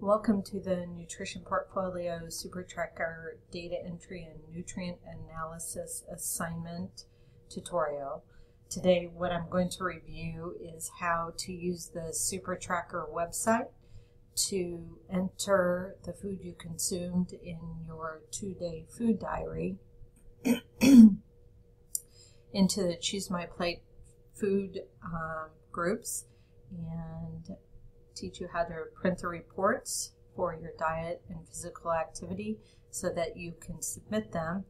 Welcome to the Nutrition Portfolio Super Tracker Data Entry and Nutrient Analysis Assignment tutorial. Today what I'm going to review is how to use the Super Tracker website to enter the food you consumed in your 2-day food diary into the Choose My Plate food groups and teach you how to print the reports for your diet and physical activity so that you can submit them,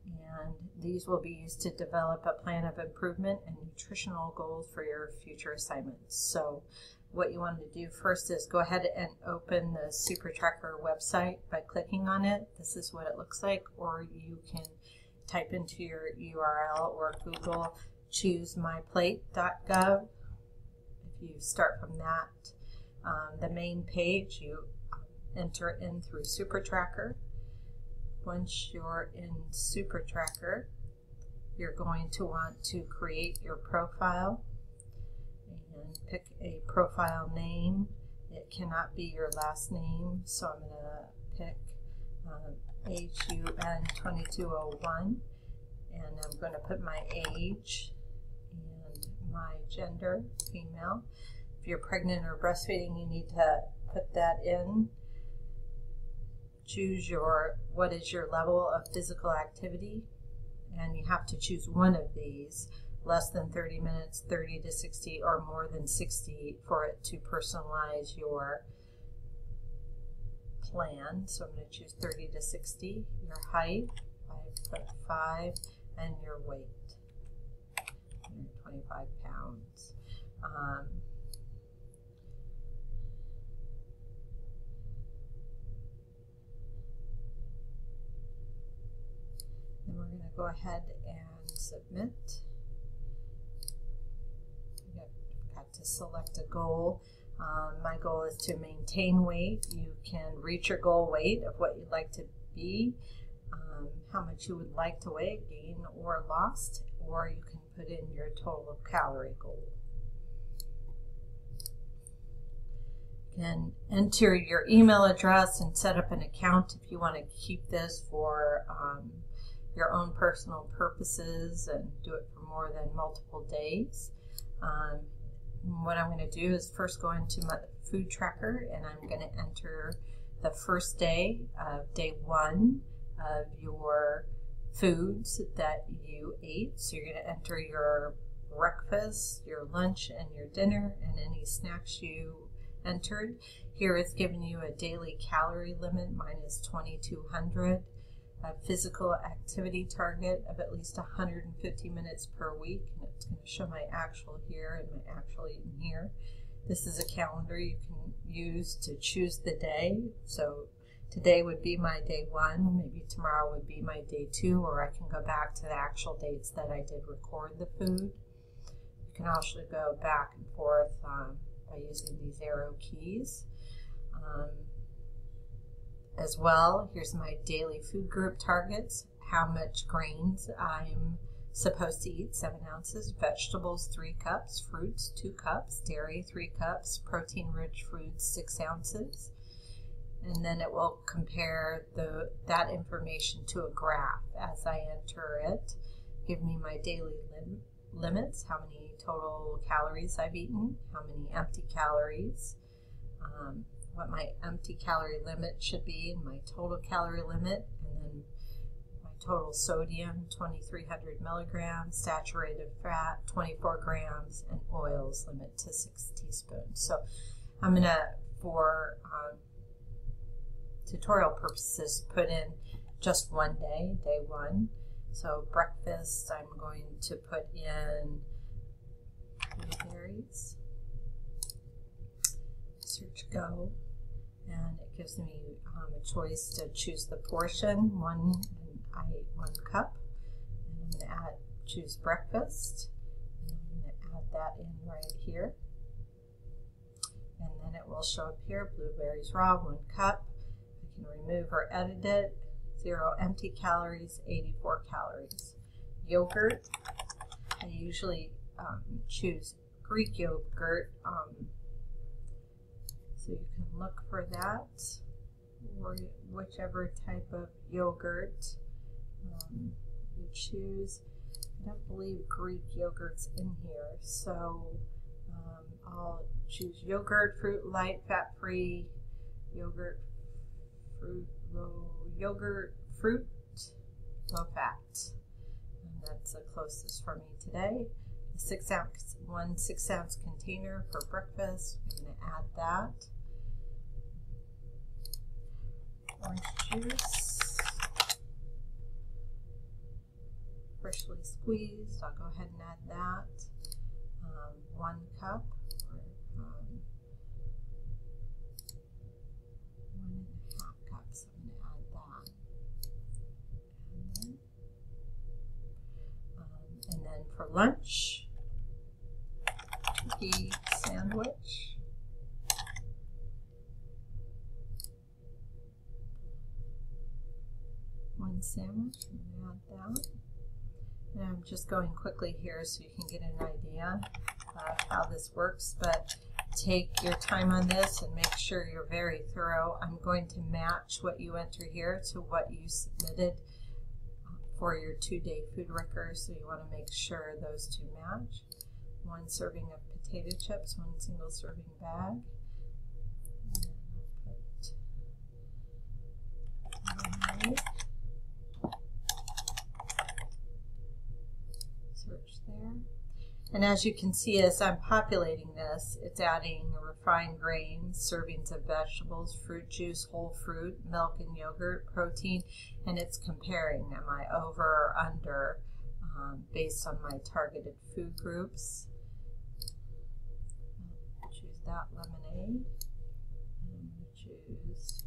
and these will be used to develop a plan of improvement and nutritional goals for your future assignments. So what you want to do first is go ahead and open the Super Tracker website by clicking on it. This is what it looks like, or you can type into your URL or Google choosemyplate.gov. If you start from that, the main page, you enter in through Super Tracker. Once you're in Super Tracker, you're going to want to create your profile and pick a profile name. It cannot be your last name, so I'm going to pick HUN2201, and I'm going to put my age and my gender, female. If you're pregnant or breastfeeding, you need to put that in. Choose what is your level of physical activity, and you have to choose one of these: less than 30 minutes, 30 to 60, or more than 60 for it to personalize your plan. So I'm going to choose 30 to 60. Your height, 5'5", and your weight, 125 pounds. Then we're going to go ahead and submit. You've got to select a goal. My goal is to maintain weight. You can reach your goal weight of what you'd like to be, how much you would like to weigh, gain or lost, or you can put in your total calorie goal. You can enter your email address and set up an account if you want to keep this for your own personal purposes and do it for more than multiple days. What I'm going to do is first go into my food tracker, and I'm going to enter the first day of day 1 of your foods that you ate. So you're going to enter your breakfast, your lunch, and your dinner, and any snacks you entered. Here it's giving you a daily calorie limit. Mine is 2,200. A physical activity target of at least 150 minutes per week, and it's going to show my actual here and my actual eaten here. This is a calendar you can use to choose the day. So today would be my day 1, maybe tomorrow would be my day 2, or I can go back to the actual dates that I did record the food. You can also go back and forth by using these arrow keys. As well, here's my daily food group targets, how much grains I'm supposed to eat, 7 ounces, vegetables 3 cups, fruits 2 cups, dairy 3 cups, protein-rich foods 6 ounces. And then it will compare that information to a graph as I enter it. Give me my daily limits, how many total calories I've eaten, how many empty calories, what my empty calorie limit should be, and my total calorie limit, and then my total sodium, 2,300 milligrams, saturated fat, 24 grams, and oils limit to 6 teaspoons. So I'm going to, for tutorial purposes, put in just one day, day 1. So breakfast, I'm going to put in blueberries. Search go. And it gives me a choice to choose the portion. I ate 1 cup. And I'm going to choose breakfast. And I'm going to add that in right here. And then it will show up here, blueberries raw, 1 cup. I can remove or edit it. 0 empty calories, 84 calories. Yogurt, I usually choose Greek yogurt. So you can look for that, or whichever type of yogurt you choose. I don't believe Greek yogurt's in here, so I'll choose yogurt, fruit, light, fat-free, yogurt, fruit, low fat. And that's the closest for me today. One 6-ounce container for breakfast. I'm going to add that. Orange juice, freshly squeezed. I'll go ahead and add that. 1 cup, or 1.5 cups. I'm going to add that. And then for lunch, turkey sandwich. One sandwich, I'm going to add that. And I'm just going quickly here so you can get an idea of how this works, but take your time on this and make sure you're very thorough. I'm going to match what you enter here to what you submitted for your 2-day food record, so you want to make sure those two match. 1 serving of potato chips, 1 single serving bag. Search there. And as you can see, as I'm populating this, it's adding refined grains, servings of vegetables, fruit juice, whole fruit, milk and yogurt, protein, and it's comparing, am I over or under, based on my targeted food groups. I'll choose that lemonade. I'm going to choose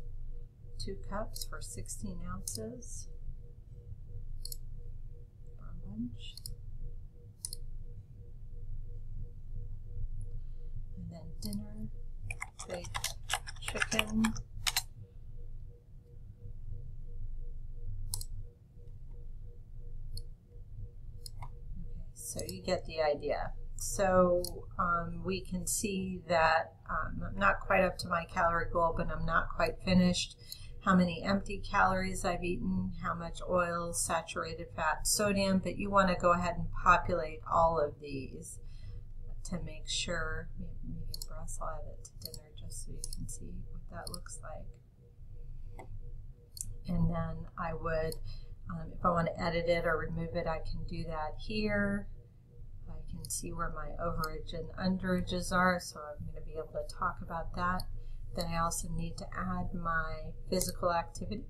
2 cups for 16 ounces for lunch. And then dinner, baked chicken. Okay, so you get the idea. So we can see that I'm not quite up to my calorie goal, but I'm not quite finished. How many empty calories I've eaten, how much oil, saturated fat, sodium, but you want to go ahead and populate all of these to make sure. Medium breast, I'll add it to dinner just so you can see what that looks like. And then I would, if I want to edit it or remove it, I can do that here. I can see where my overage and underages are, so I'm going to be able to talk about that. Then I also need to add my physical activity.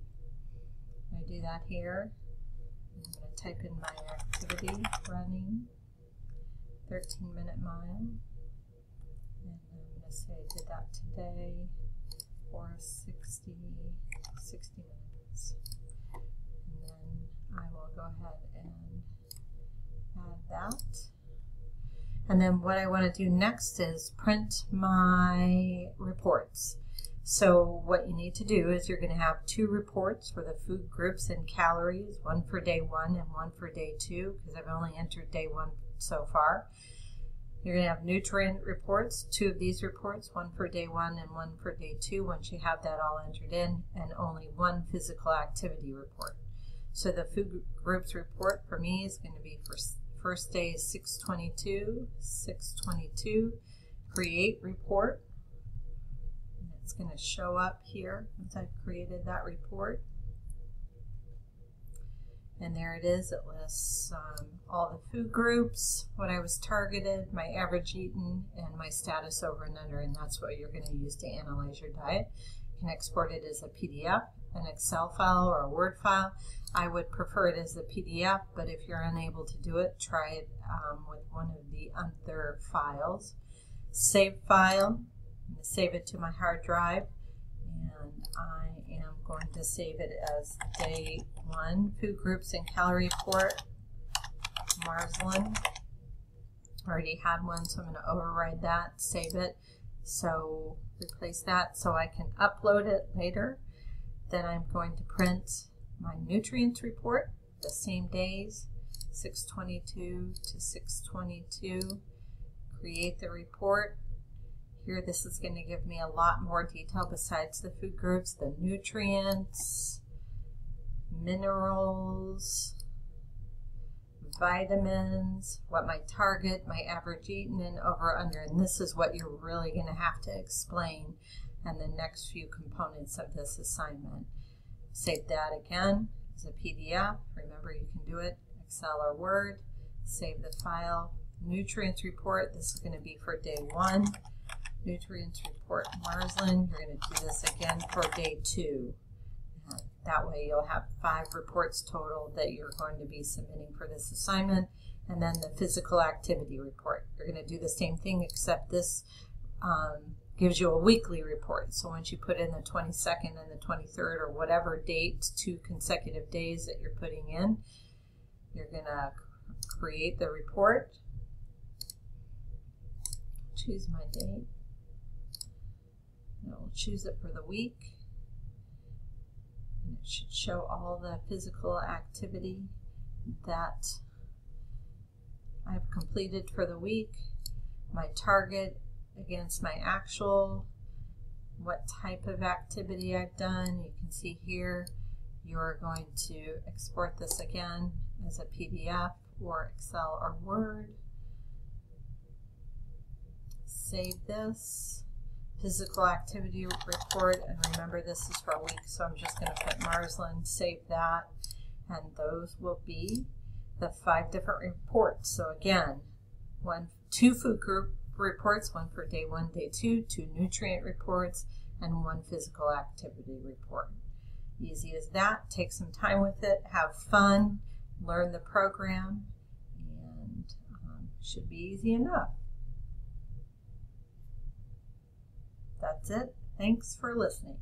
I do that here. I'm going to type in my activity, running, 13-minute mile. And I'm going to say I did that today for 60 minutes. And then I will go ahead and add that. And then what I want to do next is print my reports. So what you need to do is you're going to have 2 reports for the food groups and calories, 1 for day 1 and 1 for day 2, because I've only entered day 1 so far. You're going to have nutrient reports, 2 of these reports, 1 for day 1 and 1 for day 2, once you have that all entered in, and only 1 physical activity report. So the food groups report for me is going to be for first day is 6/22, create report. And it's going to show up here once I've created that report. And there it is. It lists all the food groups, what I was targeted, my average eaten, and my status over and under, and that's what you're going to use to analyze your diet. You can export it as a PDF, an Excel file, or a Word file. I would prefer it as a PDF, but if you're unable to do it, try it with one of the other files. Save file. I'm going to save it to my hard drive, and I am going to save it as day 1, food groups and calorie report, Marslin. Already had one, so I'm going to override that, save it. So replace that so I can upload it later. Then I'm going to print my nutrients report, the same days, 6/22 to 6/22. Create the report. Here, this is going to give me a lot more detail besides the food groups, the nutrients, minerals, vitamins, what my target, my average eaten, and over under. And this is what you're really going to have to explain in the next few components of this assignment. Save that again as a PDF. Remember, you can do it Excel or Word. Save the file. Nutrients report. This is going to be for day 1. Nutrients report Marsland. You're going to do this again for day 2. That way you'll have 5 reports total that you're going to be submitting for this assignment. And then the physical activity report. You're going to do the same thing, except this gives you a weekly report. So once you put in the 22nd and the 23rd or whatever date, 2 consecutive days that you're putting in, you're going to create the report. Choose my date. I'll choose it for the week. And it should show all the physical activity that I've completed for the week, my target against my actual, what type of activity I've done. You can see here you're going to export this again as a PDF or Excel or Word. Save this. Physical activity report, and remember this is for a week, so I'm just going to put Marsland, save that, and those will be the 5 different reports. So again, 2 food group reports, 1 for day 1, day 2, 2 nutrient reports, and 1 physical activity report. Easy as that. Take some time with it, have fun, learn the program, and should be easy enough. That's it. Thanks for listening.